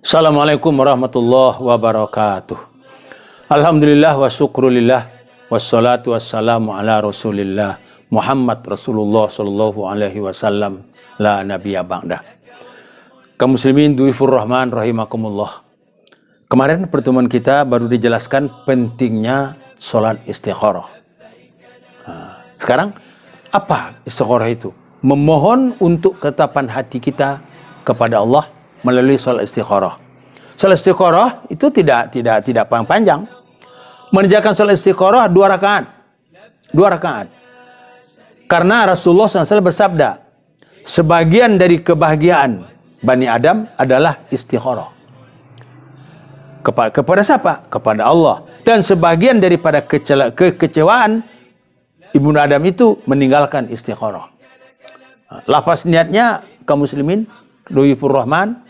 Assalamualaikum warahmatullahi wabarakatuh. Alhamdulillah wa syukrulillah wassalatu wassalamu ala rasulillah Muhammad Rasulullah sallallahu alaihi wasallam la nabiyya ba'dah. Kaum muslimin duifur rahman rahimakumullah. Kemarin pertemuan kita baru dijelaskan pentingnya salat istikharah. Sekarang apa istikharah itu? Memohon untuk ketetapan hati kita kepada Allah melalui salat istikharah. Salat istikharah itu tidak panjang. Mengerjakan salat istikharah 2 rakaat. 2 rakaat. Karena Rasulullah SAW bersabda, sebagian dari kebahagiaan Bani Adam adalah istikharah. Kepada siapa? Kepada Allah. Dan sebagian daripada kekecewaan Ibnu Adam itu meninggalkan istikharah. Lafaz niatnya kaum muslimin Duifur Rahman,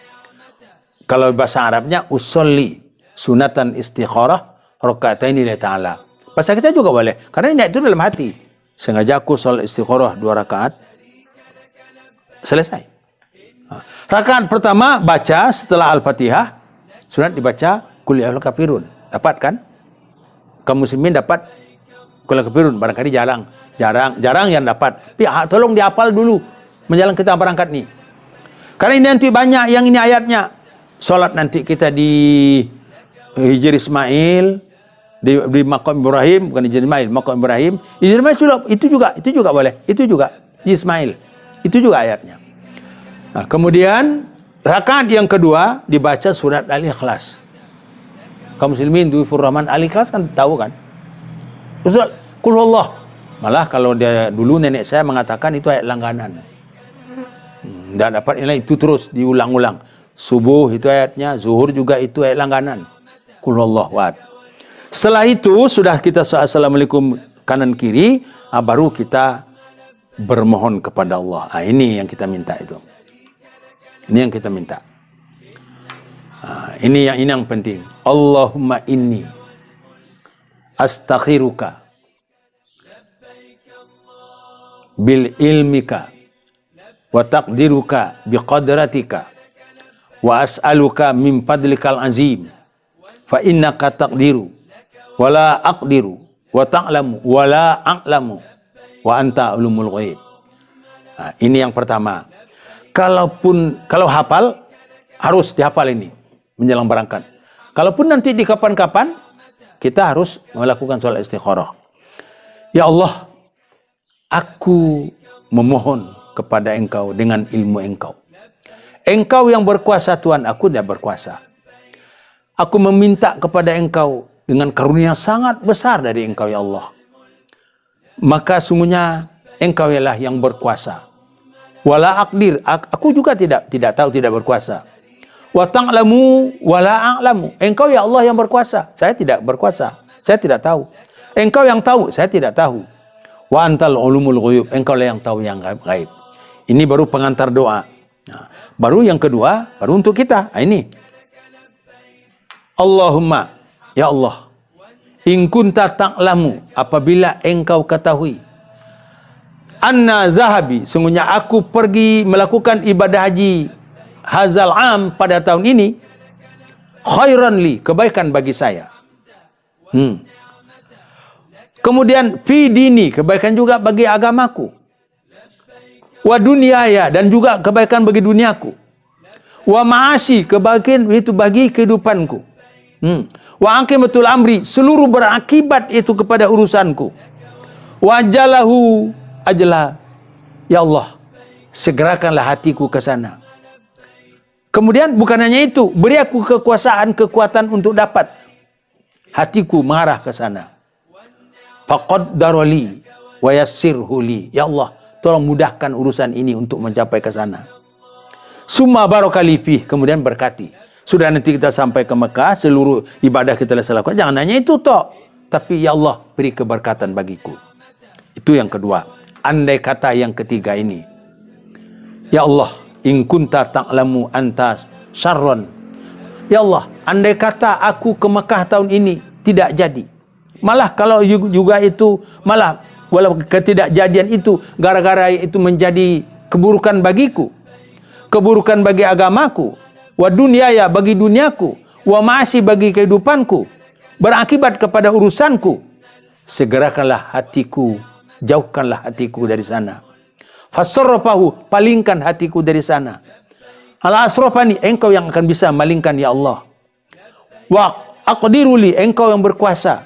kalau bahasa Arabnya usolli sunatan istikharah rakaatain lillahi ta'ala. Bahasa kita juga boleh, karena niat itu dalam hati. Sengaja aku salat istikharah 2 rakaat, selesai. Rakaat pertama baca setelah Al-Fatihah, sunat dibaca Qul ya ayyuhal kafirun. Dapat kan? Kaum muslimin dapat Qul ya kafirun, barangkali jarang yang dapat. Tolong dihafal dulu menjelang kita berangkat nih. Karena ini nanti banyak yang ini ayatnya. Salat nanti kita di Hijri Ismail, di Maqam Ibrahim, bukan Hijri Ismail, Maqam Ibrahim. Hijri Ismail itu juga boleh. Itu juga Hijri Ismail. Itu juga ayatnya. Nah, kemudian rakaat yang kedua dibaca surat Al-Ikhlas. Kaum muslimin Duifur Rahman, Al-Ikhlas kan tahu kan? Surat Qul Huwallah. Malah kalau dia dulu nenek saya mengatakan itu ayat langganan. Tidak dapat nilai itu terus diulang-ulang. Subuh itu ayatnya, zuhur juga itu ayat langganan. Qul Huwallahu ahad. Setelah itu sudah kita assalamualaikum kanan kiri, baru kita bermohon kepada Allah. Ini yang kita minta itu. Ini yang kita minta. Ini yang penting. Allahumma inni astakhiruka bil ilmika wa taqdiruka biqadratika wa as'aluka min fadlikal azim fa innaka taqdiru wa la aqdiru wa ta'lamu wa la a'lamu wa anta ulumul ghaib. Ini yang pertama. Kalau hafal harus dihafal ini menjelang berangkat. Kalaupun nanti di kapan-kapan kita harus melakukan salat istikharah. Ya Allah, aku memohon kepada Engkau dengan ilmu Engkau. Engkau yang berkuasa Tuhan, aku tidak berkuasa. Aku meminta kepada Engkau dengan karunia sangat besar dari Engkau ya Allah. Maka sungguhnya Engkau ialah yang berkuasa. Wala aqdir, aku juga tidak tahu, tidak berkuasa. Wa ta'lamu wala a'lamu. Engkau ya Allah yang berkuasa, saya tidak berkuasa, saya tidak tahu. Engkau yang tahu, saya tidak tahu. Wa antal ulumul ghuyub, engkau lah yang tahu yang gaib. Ini baru pengantar doa. Nah, baru yang kedua, baru untuk kita. Ini. Allahumma, ya Allah, in kunta ta'lamu, apabila engkau ketahui, anna zahabi, sungguhnya aku pergi melakukan ibadah haji hazal am pada tahun ini, khairan li, kebaikan bagi saya. Kemudian fi dini, kebaikan juga bagi agamaku. Wa dunyaya, dan juga kebaikan bagi duniaku. Wa ma'ashi, kebaikan itu bagi kehidupanku. Wa aqibatul amri, seluruh berakibat itu kepada urusanku. Wa ajalahu ajlah, ya Allah, segerakanlah hatiku ke sana. Kemudian bukan hanya itu, beri aku kekuatan untuk dapat hatiku mengarah ke sana. Faqaddarli wa yassirhu li, ya Allah, tolong mudahkan urusan ini untuk mencapai ke sana. Summa barakali fih, kemudian berkati. Sudah nanti kita sampai ke Mekah, seluruh ibadah kita lakukan. Jangan hanya itu toh, tapi ya Allah, beri keberkatan bagiku. Itu yang kedua. Andai kata yang ketiga ini, ya Allah, in kunta ta'lamu anta syarron. Ya Allah, andai kata aku ke Mekah tahun ini tidak jadi. Malah kalau juga itu, malah walau ketidakjadian itu gara-gara itu menjadi keburukan bagiku, keburukan bagi agamaku, wa dunyaya bagi duniaku, wa ma'asi bagi kehidupanku, berakibat kepada urusanku, segerakanlah hatiku, jauhkanlah hatiku dari sana. Fasarrafahu, palingkan hatiku dari sana. Ala asrafani, engkau yang akan bisa malingkan ya Allah. Wa aqdiruli, engkau yang berkuasa,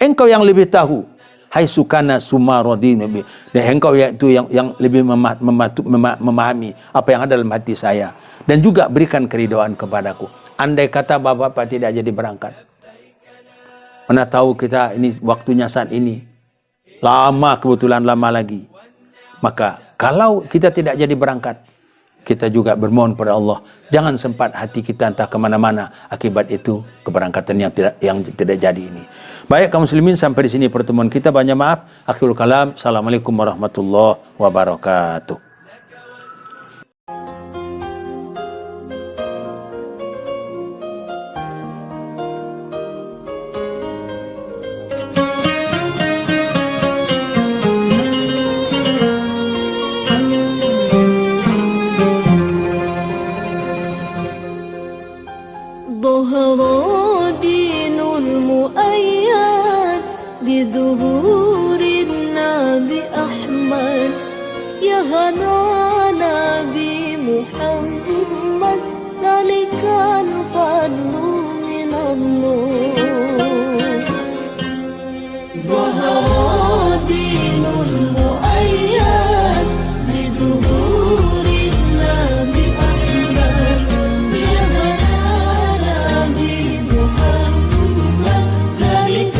engkau yang lebih tahu. Hai sukana sumarodin, dan engkau itu yang lebih memahami apa yang ada dalam hati saya, dan juga berikan keridhaan kepadaku. Andai kata bapak-bapak tidak jadi berangkat, mana tahu kita ini waktunya saat ini lama, kebetulan lama lagi. Maka kalau kita tidak jadi berangkat, kita juga bermohon pada Allah, jangan sempat hati kita entah kemana-mana akibat itu keberangkatan yang tidak jadi ini. Baik kaum muslimin, sampai di sini pertemuan kita. Banyak maaf. Akhirul kalam. Assalamualaikum warahmatullahi wabarakatuh. بظهور النبي أحمد يا هنا نبي محمد ذلك الفضل من الله ظهر دين المؤيد بظهور النبي أحمد يا هنا نبي محمد ذلك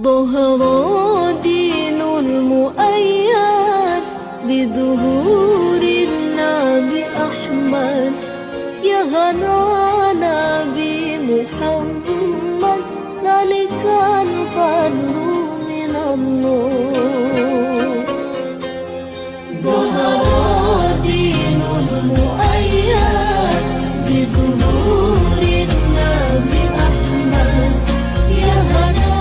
ظهر دين المؤيد بظهور النبي أحمد يا هنا نبي محمد ذلك الفضل من الله ظهر دين المؤيد بظهور النبي أحمد يا هنا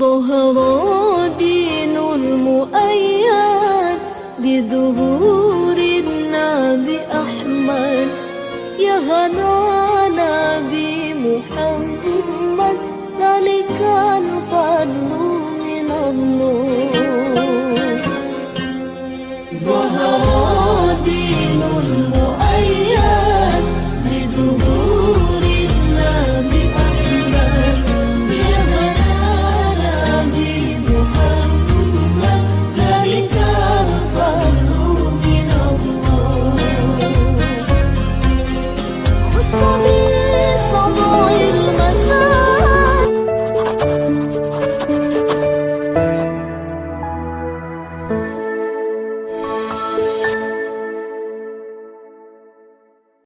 ظهر دين المؤيد بظهور النبي أحمد يا هنا نبي محمد ذلك الفضل من الله